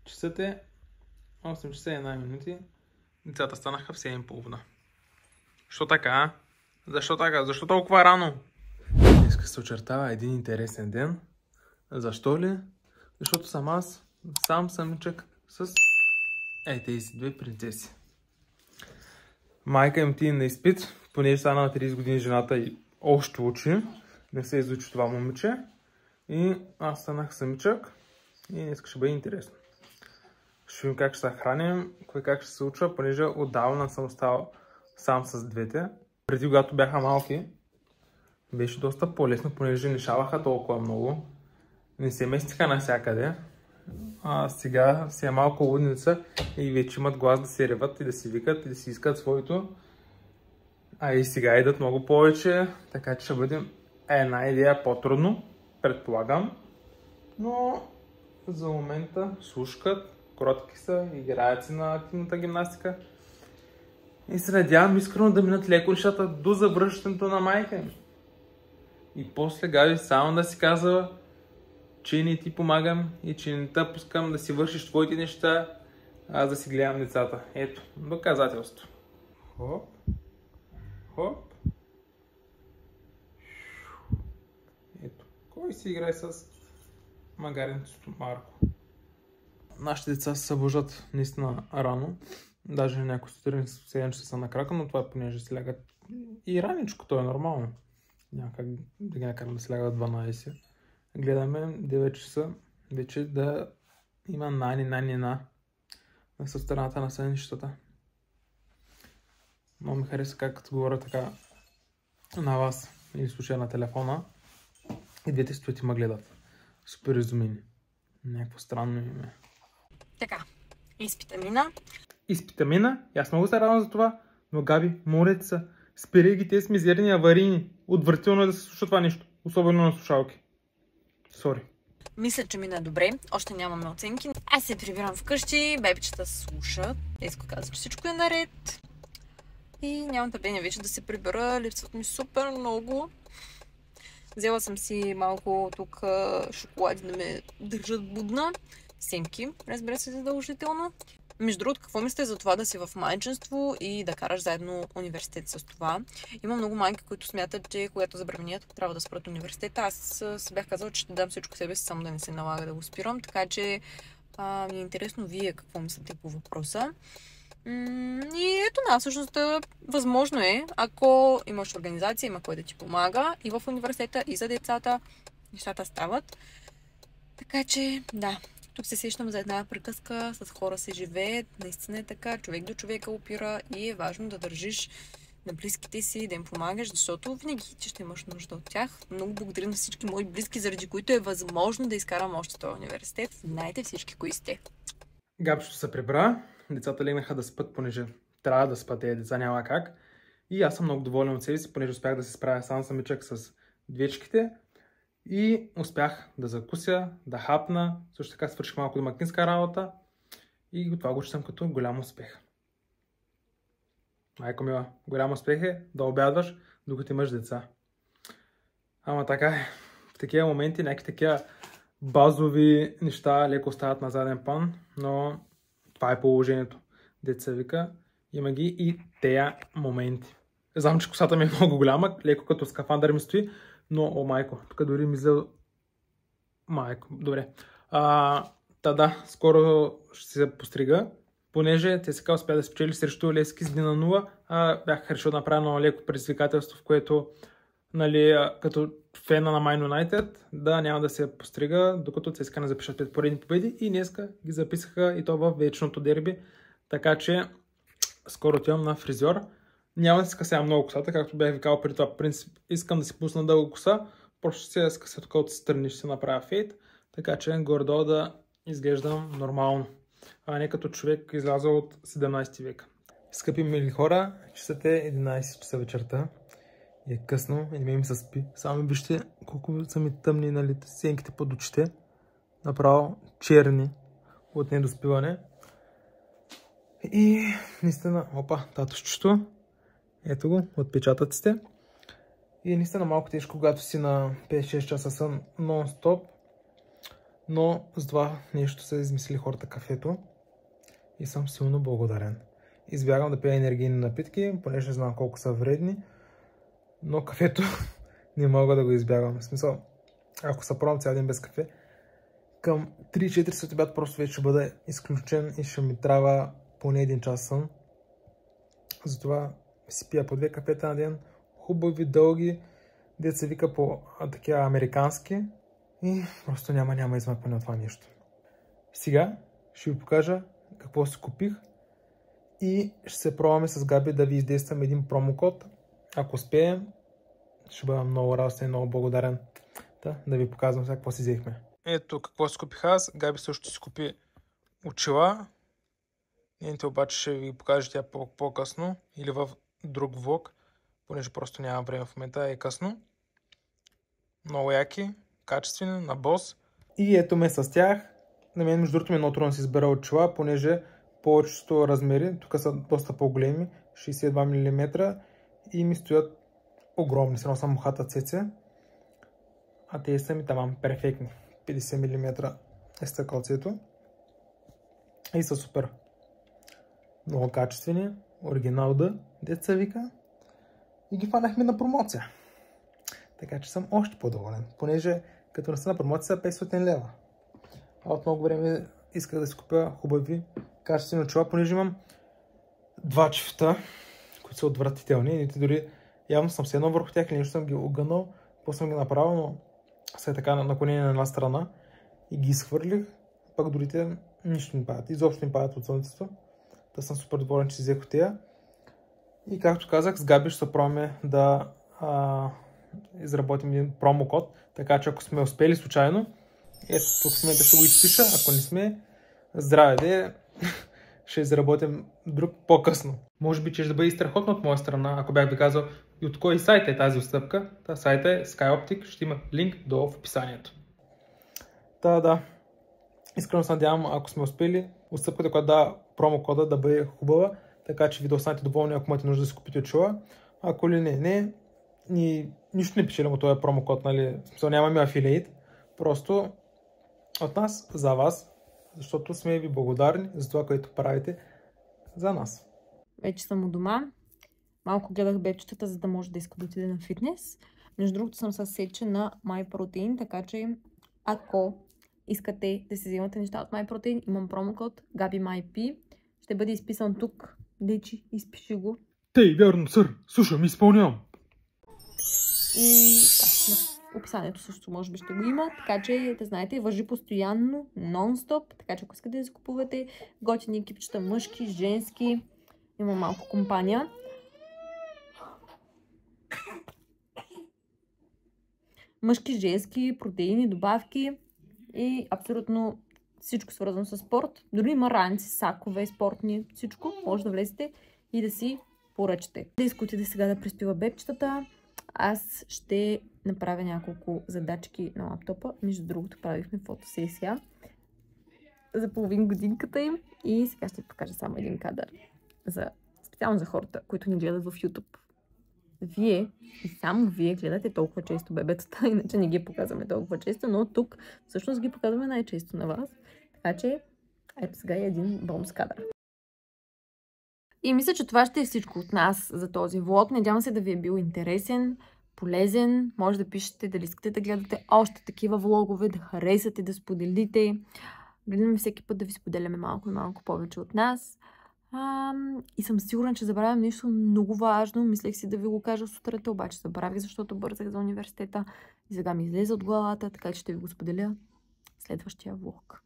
Часът е 8 часа и 1 минути. Децата станаха в 7:30. Защо така, а? Защо така? Защо толкова рано? Днес се очертава един интересен ден. Защо ли? Защото съм аз, сам самичък с тези две принцеси. Майка им ти на изпит, понеже стана на 30 години жената и още учи. Не се изучи това момиче. И аз станах самичък и днес ще бъде интересно. Ще видим как ще се храним, как ще се уча, понеже отдавна съм оставал сам с двете. Преди, когато бяха малки, беше доста по-лесно, понеже не шаваха толкова много. Не се местиха навсякъде. А сега си е малко лудница и вече имат глас да се реват и да си викат и да си искат своето. А и сега идат много повече, така че ще бъде една идея по-трудно, предполагам. Но за момента слушкат, кротки са, играят си на активната гимнастика. И се надявам искрено да минат леко нещата до завръщането на майка им. И после Габи само да си казва, че не ти помагам и че не те пускам да си вършиш твоите неща, аз да си гледам децата. Ето, доказателство. Хоп, хоп. Ето, кой си играе с магаренцето Марко? Нашите деца се събуждат наистина рано. Даже някои сутрин 7 часа са на крака, но това е понеже се лягат и раничко, то е нормално. Няма как да ги накарам да се лягат 12. Гледаме 9 часа вече да има на страната на сънищата. Много ми хареса как като говоря така на вас или случая на телефона и двете стоят и ме гледат. Супер изумени. Някакво странно име. Така, изпита мина. Изпита мина? И аз много се радвам за това, но Габи, моля се, спирай ги тези мизерни аварийни. Отвратително е да се случва това нещо, особено на слушалки. Сори. Мисля, че мина добре. Още нямаме оценки. Аз се прибирам вкъщи, бебичета слушат. Еско каза, че всичко е наред. И нямам търпение вече да се прибера. Липсват ми супер много. Взела съм си малко тук шоколади да ме държат будна. Семки, разбира се, задължително. Между другото, какво мислите за това да си в майчинство и да караш заедно университет с това? Има много майки, които смятат, че когато забременят, трябва да спрат университета. Аз си бях казала, че ще дам всичко себе си, само да не се налага да го спирам. Така че ми е интересно вие какво мислите по въпроса. И ето всъщност възможно е, ако имаш организация, има кой да ти помага и в университета, и за децата, нещата стават. Така че, да. Тук се сещам за една приказка, с хора се живее, наистина е така, човек до човека опира и е важно да държиш на близките си, да им помагаш, защото винаги че ще имаш нужда от тях. Много благодаря на всички мои близки, заради които е възможно да изкарам още този университет. Знаете всички кои сте. Габчето се прибра, децата легнаха да спят, понеже трябва да спят тези деца, няма как. И аз съм много доволен от себе си, понеже успях да се справя сам самичък с двечките. И успях да закуся, да хапна, също така свърших малко домакинска работа и това го считам като голям успех. Майко мила, голям успех е да обядваш, докато имаш деца. Ама така е, в такива моменти някакви такива базови неща леко остават на заден план, но това е положението. Деца вика, има ги и тея моменти. Знам, че косата ми е много голяма, леко като скафандър ми стои, но, о майко, тук дори мисля... Майко, добре. Да, скоро ще се пострига, понеже те сега успя да спечели срещу Лески с 1-0. Бях решил да направя едно леко предизвикателство, в което, нали, като фена на Man United, да няма да се пострига, докато ЦСКА не запишат 5 поредни победи и днеска ги записаха и то в вечното дерби. Така че, скоро отивам на фризьор. Няма да си скъся много косата, както бях викал преди това. В принцип, искам да си пусна дълга коса, просто ще се скъся тук от страни, ще се направя фейт, така че горе-долу да изглеждам нормално, а не като човек излязъл от 17 век. Скъпи мили хора, часът е 11 часа вечерта и е късно и не ми се спи. Само вижте колко са ми тъмни, нали, сенките под очите, направо черни от недоспиване. И наистина, татушчето. Ето го, отпечатъците. И наистина малко тежко, когато си на 5-6 часа сън нон-стоп. Но с това нещо са измислили хората кафето и съм силно благодарен. Избягам да пия енергийни напитки, понеже знам колко са вредни, но кафето не мога да го избягам. В смисъл, ако се пробвам цял ден без кафе, към 3-4 след обяд просто вече ще бъда изключен и ще ми трябва поне 1 час сън. Затова си пия по 2 кафета на ден, хубави, дълги, деца вика по такива американски и просто няма измъкване от това нещо. Сега ще ви покажа какво си купих и ще се пробваме с Габи да ви издействам един промокод. Ако успеем, ще бъда много радостен и много благодарен да ви показвам сега какво си взехме. Ето какво си купих аз. Габи също си купи очила. Нейните обаче ще ви покажа тя по-късно или в друг влог, понеже просто няма време в момента, е късно. Много яки, качествени, на бос. И ето ме с тях. На мен между другото ми е много трудно да си избера очила, понеже повечето размери, тук са доста по-големи, 62 мм и ми стоят огромни, все едно са мухата цеце. А те са ми тамам перфектни, 50 мм е стъкълцето. И са супер. Много качествени, оригинал да, деца вика. И ги фанахме на промоция. Така че съм още по-доволен, понеже като не са на промоция 500 лева. А от много време исках да си купя хубави, качествени очила, понеже имам 2 чифта, които са отвратителни. И дори явно съм седнал върху тях или нещо съм ги огънал, после съм ги направил, но са така наклонени на една страна и ги изхвърлих. Пак другите нищо не падат, изобщо не падат от слънцето. Та съм супер доволен, че си взех от тея. И както казах, с Габи ще се пробваме да изработим един промокод, така че ако сме успели случайно, ето тук в момента ще го изпиша, ако не сме, здраве де, ще изработим друг по-късно. Може би, че ще бъде и страхотно от моя страна, ако бях ви казал и от кой сайт е тази отстъпка. Та сайта е SkyOptic, ще има линк долу в описанието. Да. Искрено се надявам, ако сме успели, отстъпката, която дава промокода да бъде хубава, така че ви да останете доволни, ако имате нужда да си купите очила. Ако ли не, нищо не печелим от този промокод, нали? В смисъл нямаме афилиейт, просто от нас за вас, защото сме ви благодарни за това, което правите за нас. Вече съм у дома. Малко гледах бебчетата, за да може да иска да отиде на фитнес. Между другото съм със сече на MyProtein, така че ако искате да си вземате неща от MyProtein, имам промокод GabiMyP. Ще бъде изписан тук. Дечи, изпиши го. Тей, вярно, сър. Слушам, изпълнявам. И в описанието също може би ще го има. Така че, да знаете, важи постоянно, нон-стоп. Така че, ако искате да си купувате готини екипчета, мъжки, женски, има малко компания. Мъжки, женски, протеини, добавки и абсолютно всичко свързано с спорт. Дори има ранци, сакове, спортни, всичко. Може да влезете и да си поръчате. Да искате сега да преспива бебчетата. Аз ще направя няколко задачки на лаптопа. Между другото правихме фотосесия за половин годинката им. И сега ще ви покажа само един кадър. Специално за хората, които ни гледат в YouTube. Вие и само вие гледате толкова често бебетата, иначе не ги показваме толкова често, но тук всъщност ги показваме най-често на вас. Така че, ето сега е един бонус кадър. И мисля, че това ще е всичко от нас за този влог. Надявам се да ви е бил интересен, полезен. Може да пишете дали искате да гледате още такива влогове, да харесате, да споделите. Гледаме всеки път да ви споделяме малко и малко повече от нас. И съм сигурна, че забравям нещо много важно. Мислех си да ви го кажа сутринта, обаче забравих, защото бързах за университета. И сега ми излезе от главата, така че ще ви го споделя в следващия влог.